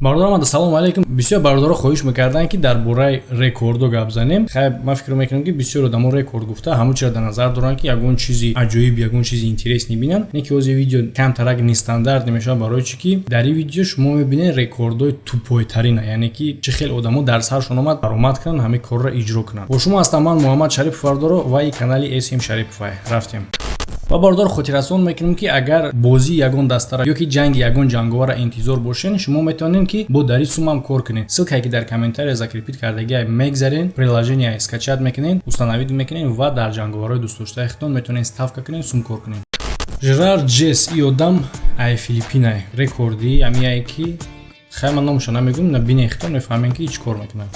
Бардорам, салому алейкум. Бисёр бардора хоҳиш мекарданд ки дар бораи рекордо гап занем. Хай ман фикр мекунам ки бисёр одамо рекорд гуфта ҳамон чиро дар назар доранд ки ягон чизи аҷоиб, ягон чизи интересни бинанд. Не ки ҳозир видео камтарак нестандарт мешавад барои чи ки дар ин видео шумо мебинед рекордои тупойтарина, яъне ки чӣ хел одамо дар саршон омад баромад кунанд ҳамин корро иҷро кунанд. Бо шумо ҳастам ман Муҳаммад Шарипов Бардоро ва ин канали SM Шарипов. Рафтем. ва бардор хотиррасон мекунем ки агар бозии ягон дастара ё ки ҷанги ягон ҷанговара интизор бошен, шумо метавонед ки бо дар ин сумам кор кунед. Ссилкае ки дар комментария закрепит кардагиа мегзарен, приложение скачат мекунед, установид мекунед ва дар ҷанговарои дӯстдоштаи худтон метавонед ставка кунед, сум кор кунед. Жерар Джесс и одам ай Филиппинай рекорди амияе ки хай ман номашо намегӯм, на бинеи худтон мефаҳмед ки чӣ кор мекунад.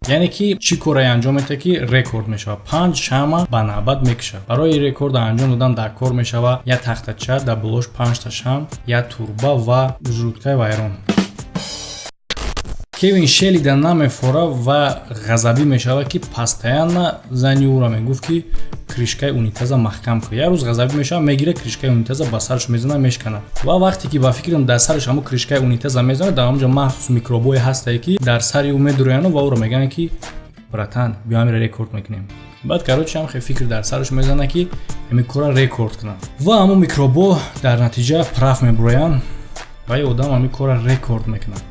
яъне ки чӣ коре анҷом мета ки рекорд мешавад. 5 шама ба навбат мекушад. Барои рекорд анҷом додан дар кор мешавад я тахтача, даблош, 5 та шам, я турба ва жуткаи вайрон. Кевин шелида намефора ва ғазабӣ мешавад ки постоянно зани ӯро мегуфт ки кришкаи унитаза маҳкам кун. Як рӯз ғазабӣ мешавад, мегира кришкаи унитаза ба сараш мезана, мешкана. Ва вақте ки ба фикрам дар сараш ҳамон кришкаи унитаза мезана, дар ҳамонҷо махсус микробое ҳастае ки дар сари ӯ медурояну ва ӯро мегӯянд ки братан, биё ҳамин рекорд мекунем. баъд карочи ҳам хеле фикр дар сараш мезана ки ҳамин кора рекорд кунад. Ва ҳамон микробо дар натиҷа праф мебуроянд ва ин одам ҳамин кора рекорд мекунад.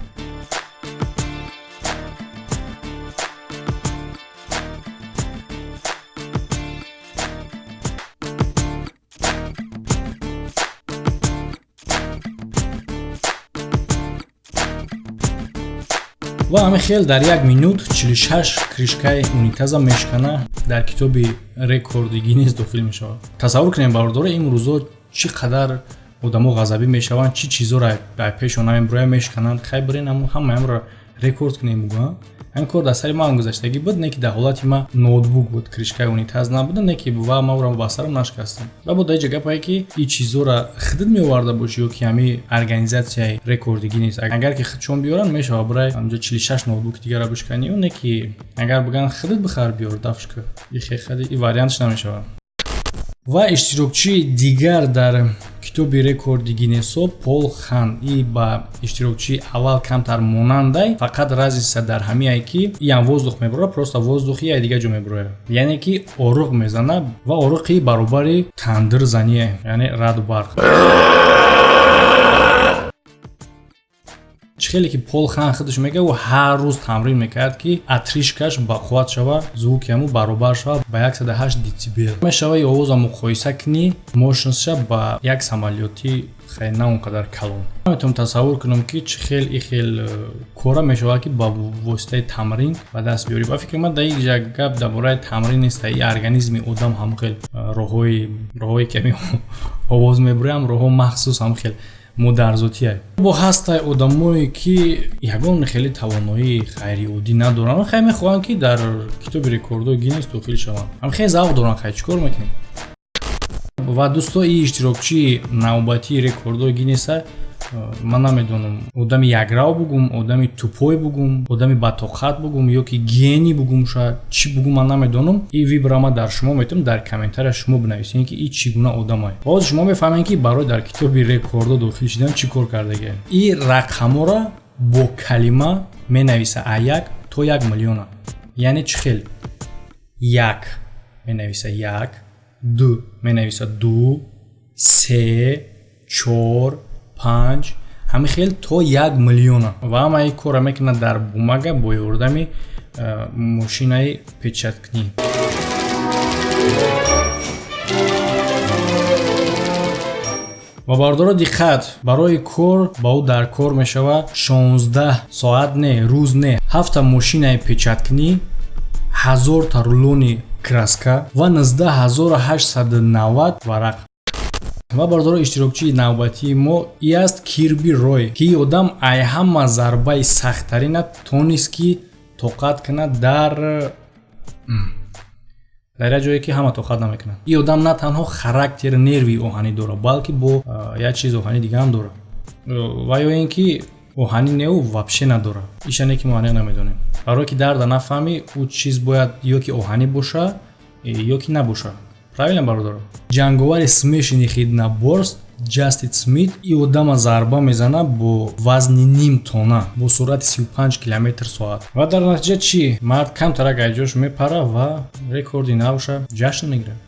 ва ҳамин хел дар 1 минут 46 кришкаи унитаза мешкана, дар китоби рекорди Гиннес дохил мешавад. Тасаввур кунем бардора ин рӯзо чӣ қадар одамо ғазабӣ мешаванд, чӣ чизоро дар пешона мебуроя мешкананд. Хай бирин ҳамаамро рекорд кунем бугӯям. ҳамин кор дар сари ман гузаштагӣ буд, не ки дар ҳолати ма ноутбук буд, кришкаи унитаз набуда, не ки ва ма ӯро ба сарам нашкастам. ва бо даҷа гапае ки ин чизоро худд меоварда бошӣ ё ки ҳамин организатсияи рекорди Гиннес агар ки худшон биёранд мешавад бурай ҳамҷо 46 ноутбуки дигара бишкани, не ки агар бигӯянд худд бихар биёр дафшка. ин хеле ин вариантш намешавад. ва иштирокчии дигар дар китоби рекорди Гиннесо Пол Хан и ба иштирокчии аввал камтар монандай, фақат разница дар ҳамиае ки ин воздух мебурояд, просто воздухи я дигар ҷо мебурояд. яъне ки оруқ мезанад ва оруқи баробари тандирзание, яъне раъду барқ. чӣ хеле ки Пол Хан худаш мега ӯ ҳар рӯз тамрин мекард ки атришкаш бақувват шава, звуки ҳаму баробар шава ба 108 децибел. мешава и овоза муқоиса кунӣ мощностша ба як самолёти хеле на он қадар калон. метавонам тасаввур кунам ки чӣ хел ин хел кора мешавад ки ба воситаи тамрин ба даст биёрӣ. ба фикри ман дар ин ҷа гап дар бораи тамрин нест, ин организми одам ҳам хел роҳҳои ки овоз мебуроям, роҳҳо махсус ҳам хел модарзотие. бо ҳастай одамое ки ягон хеле тавоноии ғайриоддӣ надоранд, хай мехоҳанд ки дар китоби рекордҳои Гиннес дохил шаванд. ҳам хеле завқ доранд, хай чӣ кор мекунем. ва дӯсто ин иштирокчии навбатии рекордҳои Гиннеса ман намедонам одами якрав бугум, одами тупой бугум, одами батоқат бугум ё ки гений бугум, шояд чӣ бугум ман намедонам. ин вибрама дар шумо метавонам дар комментария шумо бинависед ки ин чӣ гуна одам ай. ҳозир шумо мефаҳмед ки барои дар китоби рекордҳо дохил шудан чӣ кор кардагиа. ин рақамҳоро бо калима менависа а 1 то 1 миллиона. яъне чӣ хел 1 менависа 1, 2 менависа 2, 3, 4, 5 ҳамин хел то 1 миллиона. ва ҳама ин кора мекунад дар бумага бо ёрдами мошинаи печаткунӣ. ва бардора диққат, барои кор ба ӯ дар кор мешавад 16 соат не, рӯз не, 7 мошинаи печаткунӣ, 1000 та рулони краска ва 19890 варақ. ва бардора иштирокчии навбатии мо ин аст Кирби Рой, ки одам ай ҳама зарбаи сахттарина тонист ки тоқат кунад дар як ҷое ки ҳама тоқат намекунад. ин одам на танҳо характер нерви оҳанӣ дорад, балки бо як чиз оҳанӣ дига ҳам дорад. ва ё ин ки оҳани неу вообще надора. Ишане ки мо аниқ намедонем. Барое ки дарда нафаҳмӣ, ӯ чиз бояд ё ки оҳанӣ боша, ё ки набоша. Правильно бародаро? Ҷанговари смешини Хиднаборст Ҷастин Смит и одама зарба мезана бо вазни ним тонна бо суръати 35 км/соат. Ва дар натиҷа чӣ? Мард камтарак айҷош мепара ва рекорди навша ҷашн мегирад.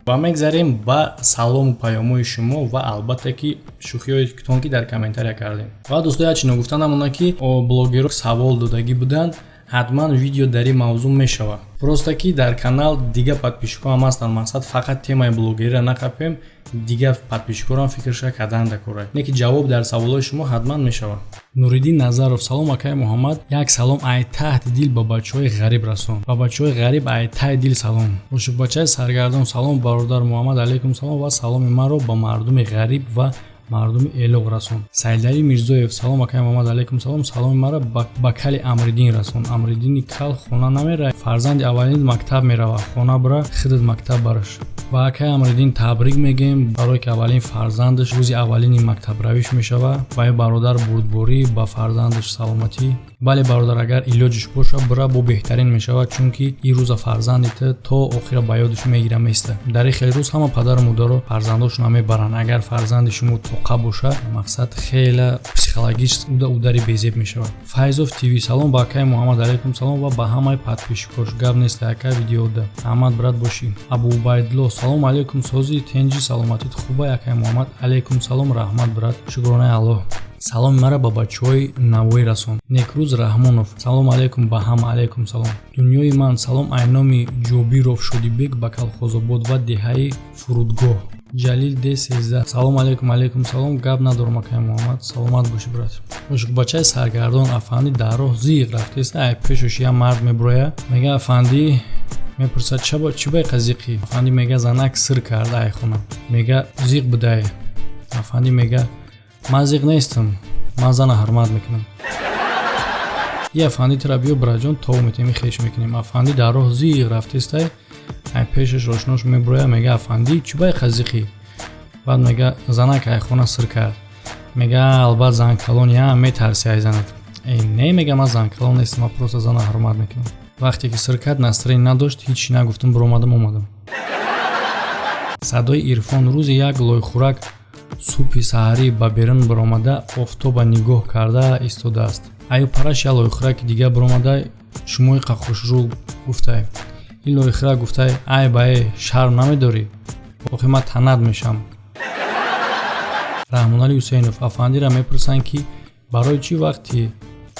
ва мегзарем ба салому паёмои шумо ва албатта ки шӯхиётон ки дар комментария кардем. Ва дӯстои ачино гуфта намонад ки блогерҳо савол додагӣ буданд, ҳатман видео дар ин мавзӯъ мешавад. Просто ки дар канал дига подписчикам ҳастанд, мақсад фақат темаи блогерия нақапем, дига подписчикорам фикрша кардан да кора. Не ки ҷавоб дар саволҳои шумо ҳатман мешавад. Нуриддин Назаров: салом акай Муҳаммад, як салом ай таҳти дил ба бачаҳои ғариб расон. Ба бачаҳои ғариб ай таҳи дил салом. Ошукбачаи саргардон: салом бародар Муҳаммад, алейкум салом ва саломи маро ба мардуми ғариб ва мардуми элоғ расон. Саидари Мирзоев: салом акай Муҳаммад, алейкум салом, саломи маро ба кали Амриддин расон. Амриддини кал хона намера, фарзанди аввалин мактаб мерава, хона бира хидат мактаб бараш. Ба акай Амриддин табрик мегем барое ки аввалин фарзандаш рӯзи аввалини мактабравиш мешава. Ба бародар бурдборӣ, ба фарзандаш саломатӣ. бале бародар, агар илоҷиш боша бира бо беҳтарин мешавад, чунки ин рӯза фарзандите то охира ба ёдаш мегира места. Дар хеле рӯз ҳама падару модаро фарзандошона мебаранд. Агар фарзанди шумо тоқа боша, мақсад хеле психологич удари безеб мешавад. Файзов ТВ: салом ба акай Муҳаммад, алейкум салом ва ба ҳамаи подписчикош. Гап нест акай видеода. Аҳмад брат бошӣ. Абу Убайдулло: салом алейкум сози тенҷи саломатит хубай акай Муҳаммад, алейкум салом раҳмат брат. Шукронаи Аллоҳ. Саломи мара ба бачаҳои Навоӣ расон. Некрӯз Раҳмонов: салом алейкум ба ҳама, алейкум салом. Дунёи ман: салом ай номи Ҷобиров Шодибек ба Калхозобод ва деҳаи Фурудгоҳ. Ҷалил Д13: салом алейкум, алейкум салом. Гап надорам акай Муҳаммад, саломат бошӣ брат. Ошукбачаи саргардон: афанди дар роҳ зиқ рафтест, ай пешош я мард меброя. Мега афанди мепурсад чӣ бай қазиқи? Афанди мега занак сир карда ай хона. Мега зиқ будай. Афанди мега ман зиқ нестам, ман зана ҳурмат мекунам. И афанди тира биё браҷон то метеми хеш мекунем. Афанди дар роҳ зиқ рафтестай, ай пешаш ошнош меброя. Мега афанди чӣ бай қазиқи? Баъд мега занак ай хона сир кард. Мега албат занкалон я метарси ай занат. Не, мега ман занкалон нестам, ман просто зана ҳурмат мекунам. Вақте ки сир кард настроение надошт, ҳичи нагуфтам, буромадам омадам. Садои Ирфон: рӯзи як лойхӯрак субҳи саҳарӣ ба берун биромада офтоба нигоҳ карда истодааст. Аю параш я лойхӯраки дига биромада шумои қақошрӯ гуфтай. Ин лойхӯрак гуфтай: ай баe шарм намедорӣ? Охи ман танад мешам. Раҳмонали Ҳусейнов: афандира мепурсанд ки барои чӣ вақти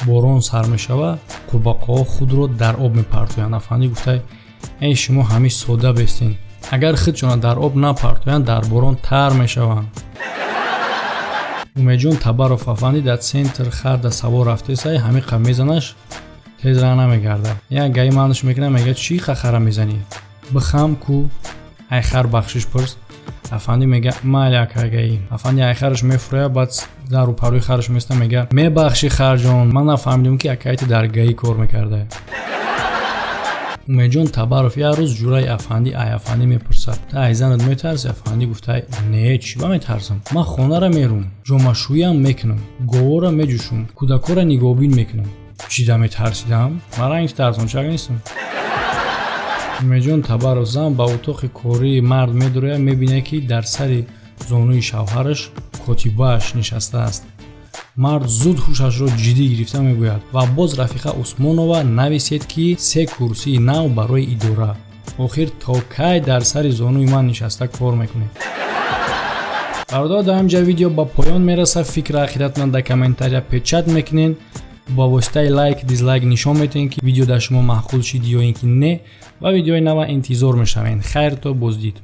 борон сар мешава қурбоққаҳо худро дар об мепартоянд. Афанди гуфтай: эй шумо ҳамиш сода бестен. Агар худшона дар об напартоянд, дар борон тар мешаванд. Умеҷон Табаров: афанди дар центр харда савор рафтесай, ҳамиқа мезанаш, тез ра намегарда. Як гаи манш мекунам, мега чӣ хахара мезанӣ? Бихам ку, ай хар бахшиш пурс. Афанди мега майли акай гаи. Афанди ай хараш мефуроя, баъд дар рӯпарӯи хараш места, мега мебахши харҷон, ман нафаҳмидам ки акайти дар гаи кор мекарда. Умеҷон Табаров: як рӯз ҷураи афанди ай афанди мепурсад: та ай занат метарси? Афанди гуфтай: не, чӣ ба метарсам? Ман хонара мерум, ҷомашӯям мекунам, говора меҷӯшум, кӯдакора нигоҳубин мекунам. Чӣ да метарсидам? Ман ранги тарсончак нестам. Умеҷон Табаров: зан ба утоқи кории мард медуроя, мебинад ки дар сари зонуи шавҳараш котибааш нишастааст. Мард зуд ҳушашро ҷиддӣ гирифта мегӯяд ва боз Рафиқа Усмонова нависед ки 3 курсии нав барои идора. Охир то кай дар сари зонуи ман нишаста кор мекунед? бародар, дар ҳамҷа видео ба поён мераса. Фикр ақидатон дар комментария печат мекунед. ба воситаи лайк, дизлайк нишон метиҳед ки видео дар шумо маъқул шид ё ин ки не, ва видеои нава интизор мешавем. Хайр то боздид.